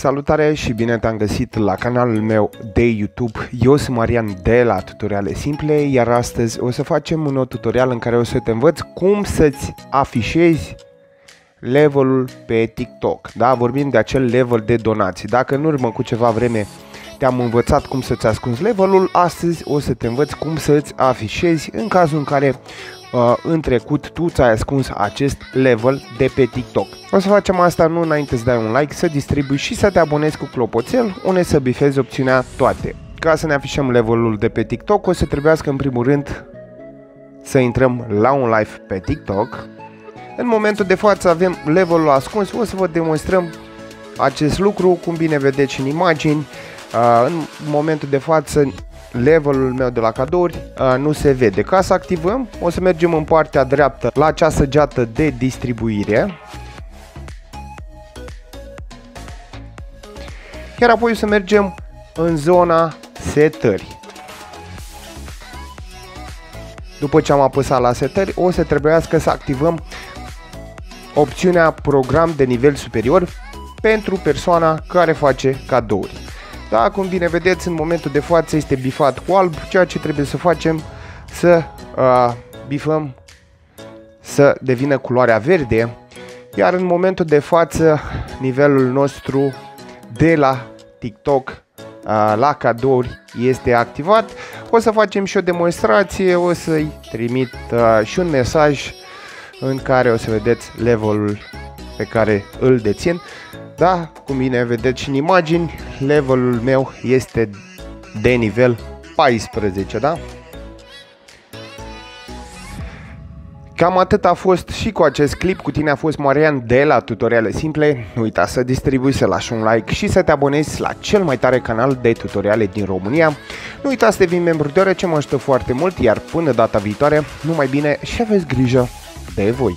Salutare și bine te-am găsit la canalul meu de YouTube. Eu sunt Marian de la Tutoriale Simple, iar astăzi o să facem un nou tutorial în care o să te învăț cum să-ți afișezi levelul pe TikTok. Da? Vorbim de acel level de donații. Dacă în urmă cu ceva vreme te-am învățat cum să-ți ascunzi levelul, astăzi o să te învăț cum să-ți afișezi în cazul în care în trecut tu ți-ai ascuns acest level de pe TikTok. O să facem asta nu înainte să dai un like, să distribui și să te abonezi cu clopoțel, unde să bifezi opțiunea toate. Ca să ne afișăm levelul de pe TikTok, o să trebuiască în primul rând să intrăm la un live pe TikTok. În momentul de față avem levelul ascuns, o să vă demonstrăm acest lucru, cum bine vedeți în imagini. În momentul de față levelul meu de la cadouri nu se vede. Ca să activăm, o să mergem în partea dreaptă la acea săgeată de distribuire, iar apoi o să mergem în zona setări. După ce am apăsat la setări, o să trebuiască să activăm opțiunea program de nivel superior pentru persoana care face cadouri. Da, cum bine vedeți, în momentul de față este bifat cu alb, ceea ce trebuie să facem să bifăm să devină culoarea verde, iar în momentul de față nivelul nostru de la TikTok la cadouri este activat. O să facem și o demonstrație, o să-i trimit și un mesaj în care o să vedeți levelul pe care îl dețin. Da, cum bine vedeți și în imagini, levelul meu este de nivel 14, da? Cam atât a fost și cu acest clip. Cu tine a fost Marian de la Tutoriale Simple. Nu uita să distribui, să lași un like și să te abonezi la cel mai tare canal de tutoriale din România. Nu uita să devii membru, deoarece mă ajută foarte mult, iar până data viitoare, numai bine și aveți grijă de voi!